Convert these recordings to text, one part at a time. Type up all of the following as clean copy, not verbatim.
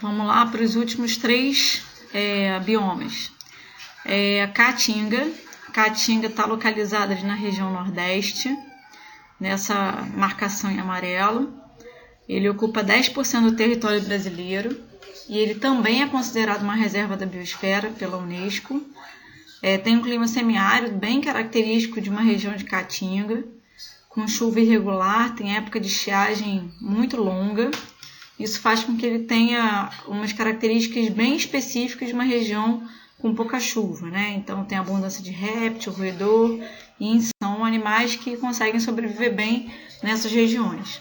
Vamos lá para os últimos 3 biomas. A Caatinga. Caatinga está localizada na região Nordeste, nessa marcação em amarelo. Ele ocupa 10% do território brasileiro e ele também é considerado uma reserva da biosfera pela Unesco. Tem um clima semiárido bem característico de uma região de Caatinga, com chuva irregular, tem época de estiagem muito longa. Isso faz com que ele tenha umas características bem específicas de uma região com pouca chuva, né? Então tem abundância de réptil, roedor, e são animais que conseguem sobreviver bem nessas regiões.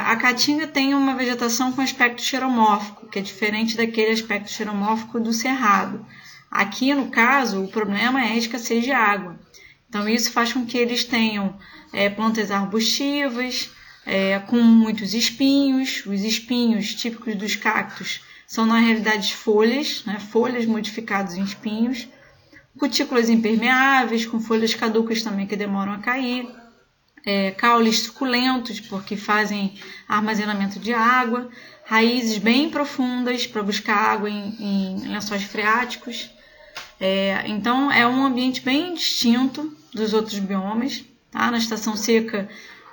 A Caatinga tem uma vegetação com aspecto xeromórfico, que é diferente daquele aspecto xeromórfico do cerrado. Aqui, no caso, o problema é a escassez de água. Então isso faz com que eles tenham plantas arbustivas, com muitos espinhos. Os espinhos típicos dos cactos são, na realidade, folhas, né? Folhas modificadas em espinhos, cutículas impermeáveis, com folhas caducas também que demoram a cair, caules suculentos, porque fazem armazenamento de água, raízes bem profundas para buscar água em lençóis freáticos. Então, é um ambiente bem distinto dos outros biomas. Tá? Na estação seca,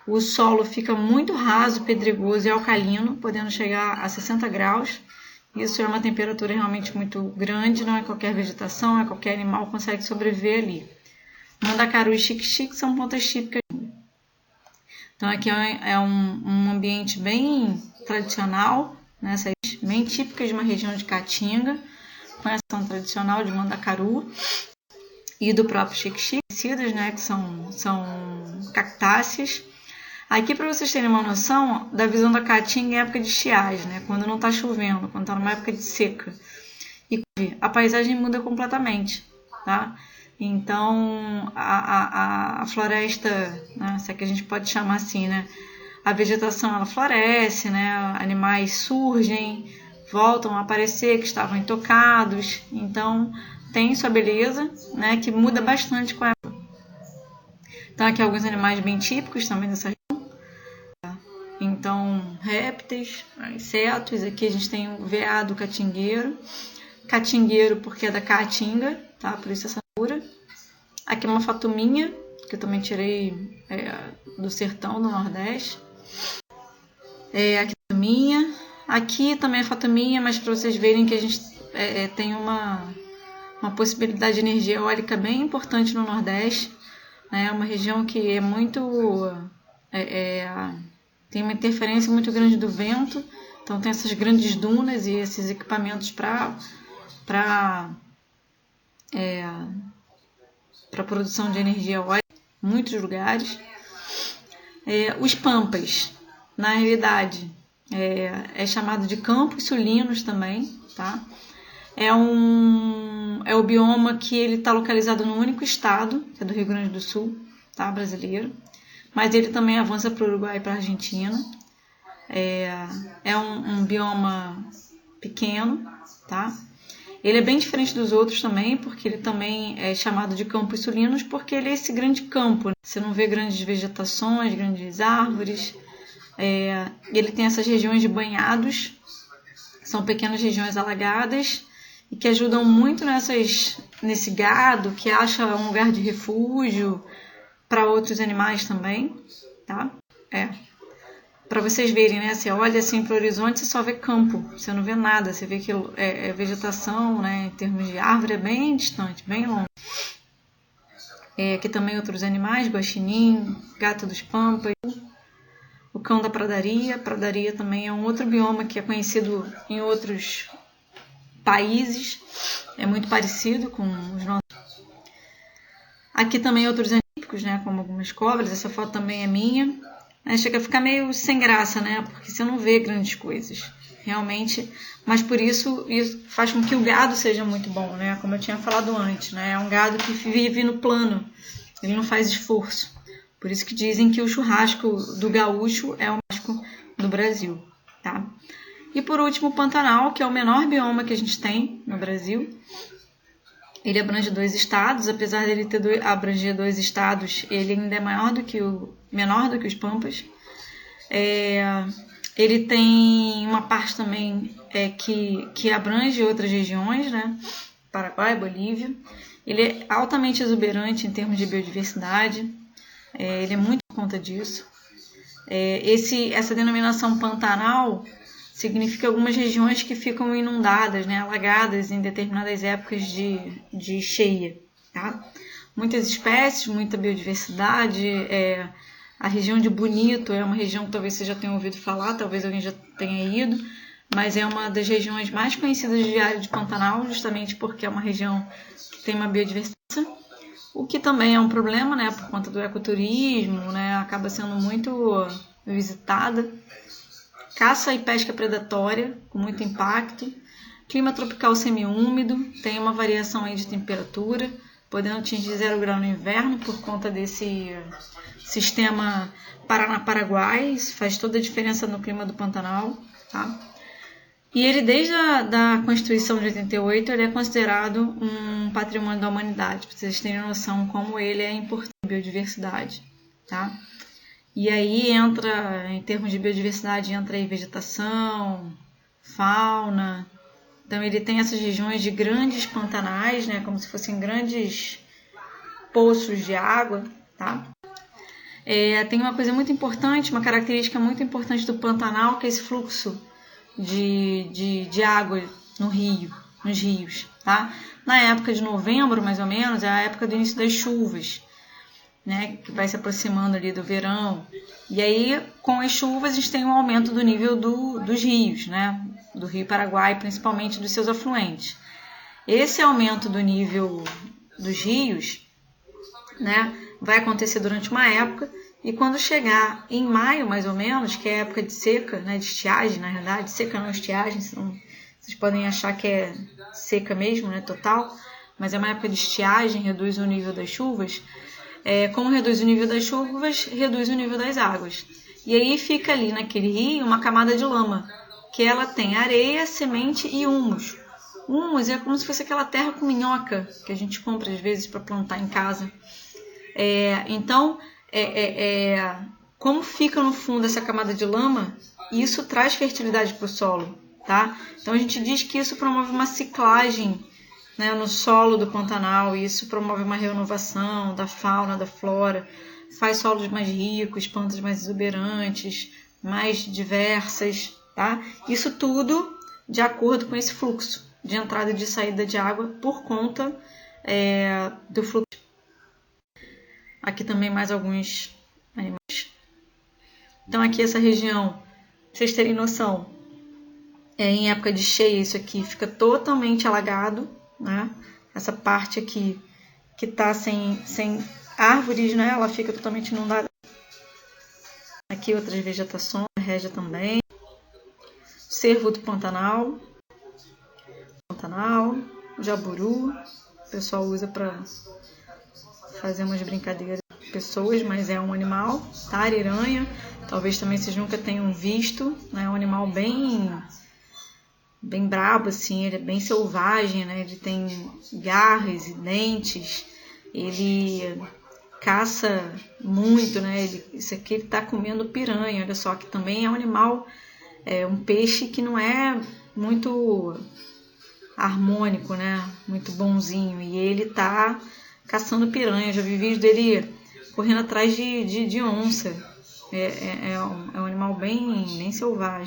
o solo fica muito raso, pedregoso e alcalino, podendo chegar a 60 graus. Isso é uma temperatura realmente muito grande, não é qualquer vegetação, qualquer animal consegue sobreviver ali. Mandacaru e xique-xique são pontas típicas. Então aqui é um ambiente bem tradicional, né, bem típicas de uma região de Caatinga, com essa ação tradicional de Mandacaru e do próprio xique-xique, né, que são cactáceas. Aqui, para vocês terem uma noção da visão da Caatinga em época de estiagem, né? Quando não está chovendo, quando está numa época de seca. E a paisagem muda completamente, tá? Então, a floresta, né? Se é que a gente pode chamar assim, né? A vegetação, ela floresce, né? Animais surgem, voltam a aparecer, que estavam intocados. Então, tem sua beleza, né? Que muda bastante com a época. Então, aqui alguns animais bem típicos também dessa região. Então, répteis, insetos. Aqui a gente tem o veado catingueiro. Catingueiro porque é da Caatinga, tá? Por isso essa cura. Aqui é uma fatuminha, que eu também tirei do sertão do Nordeste. Aqui é fatuminha. Aqui também é fatuminha, mas para vocês verem que a gente tem uma possibilidade de energia eólica bem importante no Nordeste. É uma região que é muito... tem uma interferência muito grande do vento, então tem essas grandes dunas e esses equipamentos para produção de energia eólica em muitos lugares. Os pampas, na realidade, é chamado de campos sulinos também, tá? É o bioma que ele está localizado no único estado, que é do Rio Grande do Sul, tá? Brasileiro. Mas ele também avança para o Uruguai e para a Argentina. É um bioma pequeno, tá? Ele é bem diferente dos outros também, porque ele também é chamado de campos sulinos, porque ele é esse grande campo, né? Você não vê grandes vegetações, grandes árvores. Ele tem essas regiões de banhados, são pequenas regiões alagadas, e que ajudam muito nesse gado, que acha um lugar de refúgio para outros animais também, tá? Para vocês verem, né? Você olha assim para o horizonte, você só vê campo, você não vê nada, você vê que vegetação, né? Em termos de árvore, é bem distante, bem longe. Aqui também outros animais, guaxinim, gato dos pampas, o cão da pradaria. Pradaria também é um outro bioma que é conhecido em outros países, é muito parecido com os nossos. Aqui também outros típicos, né, como algumas cobras. Essa foto também é minha. Chega a ficar meio sem graça, né, porque você não vê grandes coisas, realmente. Mas por isso faz com que o gado seja muito bom, né, como eu tinha falado antes, né, é um gado que vive no plano, ele não faz esforço. Por isso que dizem que o churrasco do gaúcho é o churrasco do Brasil, tá? E por último, o Pantanal, que é o menor bioma que a gente tem no Brasil. Ele abrange 2 estados, apesar dele abranger 2 estados, ele ainda é menor do que os Pampas. Ele tem uma parte também que abrange outras regiões, né? Paraguai, Bolívia. Ele é altamente exuberante em termos de biodiversidade. Ele é muito por conta disso. Essa denominação Pantanal significa algumas regiões que ficam inundadas, né, alagadas em determinadas épocas de cheia. Tá? Muitas espécies, muita biodiversidade. A região de Bonito é uma região que talvez você já tenha ouvido falar, talvez alguém já tenha ido, mas é uma das regiões mais conhecidas de área de Pantanal, justamente porque é uma região que tem uma biodiversidade, o que também é um problema, né, por conta do ecoturismo, né, acaba sendo muito visitada. Caça e pesca predatória, com muito impacto. Clima tropical semiúmido, tem uma variação aí de temperatura, podendo atingir 0 grau no inverno por conta desse sistema Paraná-Paraguai. Isso faz toda a diferença no clima do Pantanal. Tá? E ele, desde a Constituição de 88, ele é considerado um patrimônio da humanidade, para vocês terem noção como ele é importante na biodiversidade. Tá? E aí entra, em termos de biodiversidade, entra aí vegetação, fauna. Então ele tem essas regiões de grandes pantanais, né, como se fossem grandes poços de água. Tá? Tem uma coisa muito importante, uma característica muito importante do Pantanal, que é esse fluxo de água nos rios. Tá? Na época de novembro, mais ou menos, é a época do início das chuvas, né, que vai se aproximando ali do verão. E aí, com as chuvas, a gente tem um aumento do nível dos rios, né, do Rio Paraguai, principalmente dos seus afluentes. Esse aumento do nível dos rios, né, vai acontecer durante uma época, e quando chegar em maio, mais ou menos, que é a época de seca, né, de estiagem, na verdade, seca não estiagem, senão vocês podem achar que é seca mesmo, né, total, mas é uma época de estiagem, reduz o nível das chuvas. Como reduz o nível das chuvas, reduz o nível das águas. E aí fica ali naquele rio uma camada de lama, que ela tem areia, semente e humus. Humus é como se fosse aquela terra com minhoca, que a gente compra às vezes para plantar em casa. Então, como fica no fundo essa camada de lama, isso traz fertilidade para o solo. Tá? Então a gente diz que isso promove uma ciclagem, né, no solo do Pantanal, e isso promove uma renovação da fauna, da flora, faz solos mais ricos, plantas mais exuberantes, mais diversas. Tá? Isso tudo de acordo com esse fluxo de entrada e de saída de água por conta do fluxo. Aqui também mais alguns animais. Então aqui essa região, pra vocês terem noção, em época de cheia isso aqui fica totalmente alagado, né? Essa parte aqui que está sem árvores, né? Ela fica totalmente inundada. Aqui outras vegetações, a régia também. Cervo do Pantanal, jaburu, o pessoal usa para fazer umas brincadeiras com pessoas, mas é um animal, tá? Ariranha, talvez também vocês nunca tenham visto, né? É um animal bem brabo, assim, ele é bem selvagem, né? Ele tem garras e dentes, ele caça muito, né? Isso aqui ele tá comendo piranha, olha só, que também é um animal, um peixe que não é muito harmônico, né? Muito bonzinho, e ele tá caçando piranha. Já vi vídeo dele correndo atrás de onça. É um animal bem selvagem.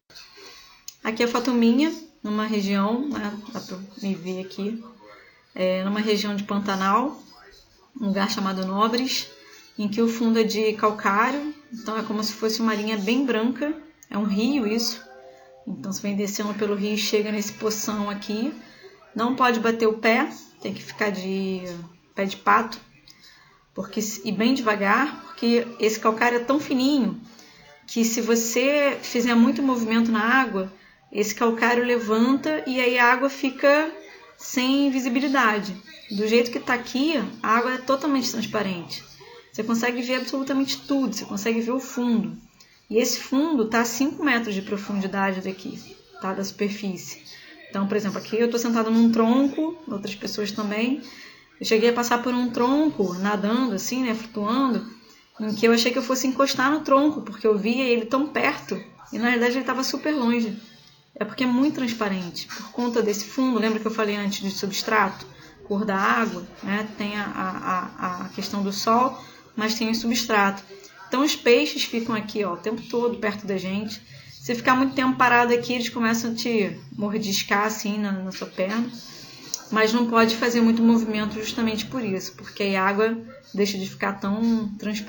Aqui é a fatuminha, numa região, né, dá para me ver aqui, numa região de Pantanal, um lugar chamado Nobres, em que o fundo é de calcário, então é como se fosse uma linha bem branca, é um rio isso, então você vem descendo pelo rio e chega nesse poção aqui, não pode bater o pé, tem que ficar de pé de pato, e bem devagar, porque esse calcário é tão fininho que se você fizer muito movimento na água, esse calcário levanta e aí a água fica sem visibilidade. Do jeito que está aqui, a água é totalmente transparente. Você consegue ver absolutamente tudo, você consegue ver o fundo. E esse fundo está a 5 metros de profundidade daqui, tá? Da superfície. Então, por exemplo, aqui eu estou sentada num tronco, outras pessoas também. Eu cheguei a passar por um tronco, nadando assim, né, flutuando, em que eu achei que eu fosse encostar no tronco, porque eu via ele tão perto E na verdade ele estava super longe. É porque é muito transparente. Por conta desse fundo, lembra que eu falei antes de substrato? Cor da água, né? Tem a questão do sol, mas tem o substrato. Então os peixes ficam aqui, ó, o tempo todo perto da gente. Se ficar muito tempo parado aqui, eles começam a te mordiscar assim na sua perna. Mas não pode fazer muito movimento justamente por isso, porque a água deixa de ficar tão transparente.